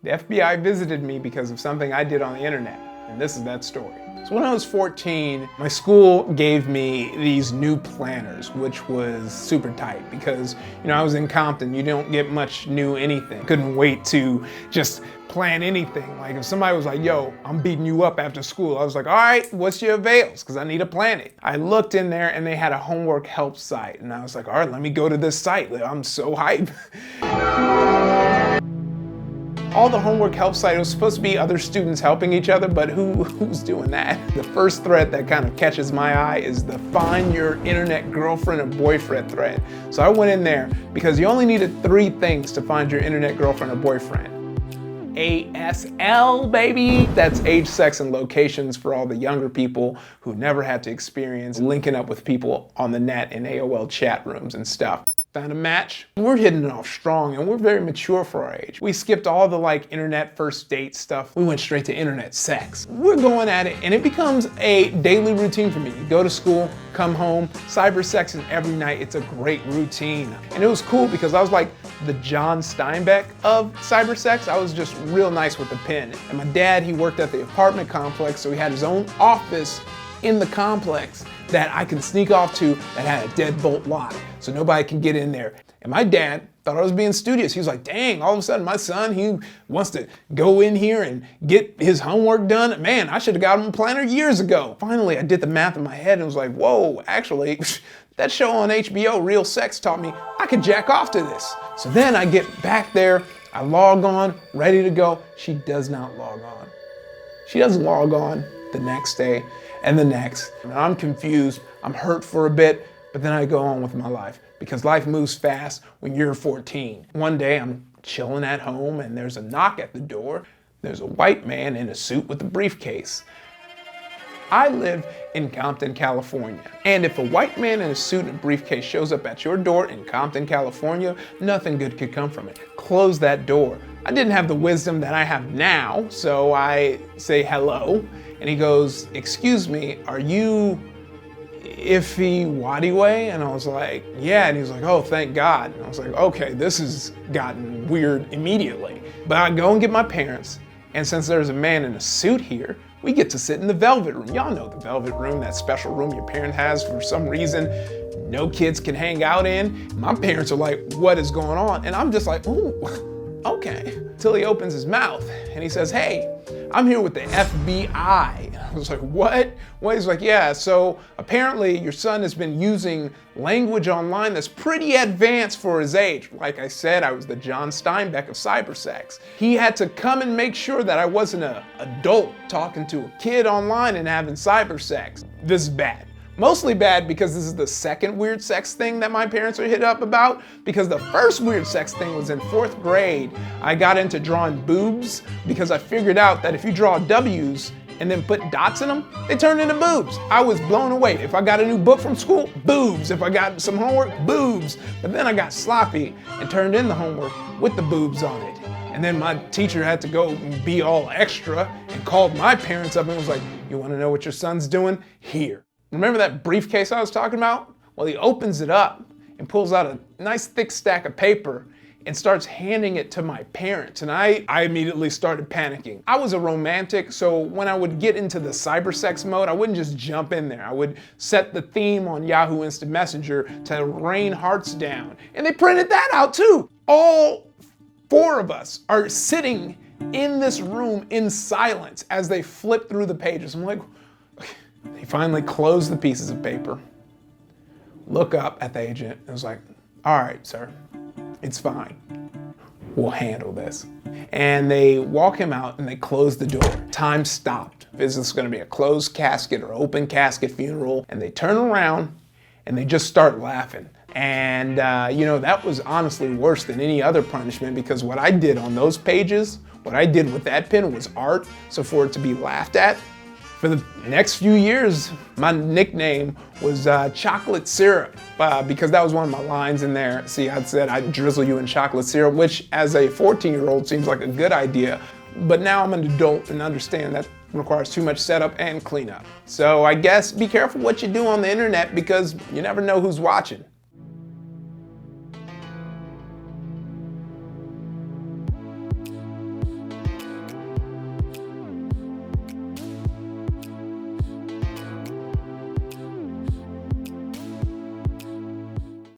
The FBI visited me because of something I did on the internet, and this is that story. So when I was 14, my school gave me these new planners, which was super tight because, I was in Compton, you don't get much new anything. Couldn't wait to just plan anything. Like if somebody was like, yo, I'm beating you up after school, I was like, all right, what's your avails? Because I need to plan it. I looked in there and they had a homework help site, and I was like, all right, let me go to this site. I'm so hyped. All the homework help site was supposed to be other students helping each other, but who's doing that? The first thread that kind of catches my eye is the find your internet girlfriend or boyfriend thread. So I went in there because you only needed 3 things to find your internet girlfriend or boyfriend. ASL, baby. That's age, sex, and locations for all the younger people who never had to experience linking up with people on the net in AOL chat rooms and stuff. Found a match. We're hitting it off strong and we're very mature for our age. We skipped all the internet first date stuff. We went straight to internet sex. We're going at it and it becomes a daily routine for me. You go to school, come home, cyber sex is every night. It's a great routine. And it was cool because I was like the John Steinbeck of cyber sex. I was just real nice with the pen. And my dad, he worked at the apartment complex, so he had his own office in the complex that I can sneak off to that had a deadbolt lock, so nobody can get in there. And my dad thought I was being studious. He was like, dang, all of a sudden my son, he wants to go in here and get his homework done. Man, I should have got him a planner years ago. Finally, I did the math in my head and was like, whoa, actually, that show on HBO, Real Sex, taught me I could jack off to this. So then I get back there, I log on, ready to go. She does not log on. She doesn't log on the next day and the next. And I'm confused, I'm hurt for a bit, but then I go on with my life because life moves fast when you're 14. One day I'm chilling at home and there's a knock at the door. There's a white man in a suit with a briefcase. I live in Compton, California. And if a white man in a suit and a briefcase shows up at your door in Compton, California, nothing good could come from it. Close that door. I didn't have the wisdom that I have now, so I say hello. And he goes, excuse me, are you Iffy Wadiway? And I was like, yeah. And he was like, oh, thank God. And I was like, okay, this has gotten weird immediately. But I go and get my parents. And since there's a man in a suit here, we get to sit in the velvet room. Y'all know the velvet room, that special room your parent has for some reason no kids can hang out in. My parents are like, what is going on? And I'm just like, ooh, okay. Till he opens his mouth and he says, hey, I'm here with the FBI. I was like, what? Well, he's like, yeah, so apparently your son has been using language online that's pretty advanced for his age. Like I said, I was the John Steinbeck of cybersex. He had to come and make sure that I wasn't an adult talking to a kid online and having cybersex. This is bad. Mostly bad because this is the second weird sex thing that my parents are hit up about, because the first weird sex thing was in 4th grade. I got into drawing boobs because I figured out that if you draw W's and then put dots in them, they turn into boobs. I was blown away. If I got a new book from school, boobs. If I got some homework, boobs. But then I got sloppy and turned in the homework with the boobs on it. And then my teacher had to go and be all extra and called my parents up and was like, you wanna know what your son's doing? Here. Remember that briefcase I was talking about? Well, he opens it up and pulls out a nice thick stack of paper and starts handing it to my parents. And I immediately started panicking. I was a romantic, so when I would get into the cybersex mode, I wouldn't just jump in there. I would set the theme on Yahoo Instant Messenger to rain hearts down. And they printed that out too. All 4 of us are sitting in this room in silence as they flip through the pages. I'm like, he finally closed the pieces of paper, look up at the agent, and was like, all right, sir, it's fine. We'll handle this. And they walk him out and they close the door. Time stopped. Is this gonna be a closed casket or open casket funeral? And they turn around and they just start laughing. And that was honestly worse than any other punishment, because what I did on those pages, what I did with that pen was art. So for it to be laughed at, for the next few years, my nickname was chocolate syrup, because that was one of my lines in there. See, I said I'd drizzle you in chocolate syrup, which as a 14-year-old seems like a good idea. But now I'm an adult and understand that requires too much setup and cleanup. So I guess be careful what you do on the internet, because you never know who's watching.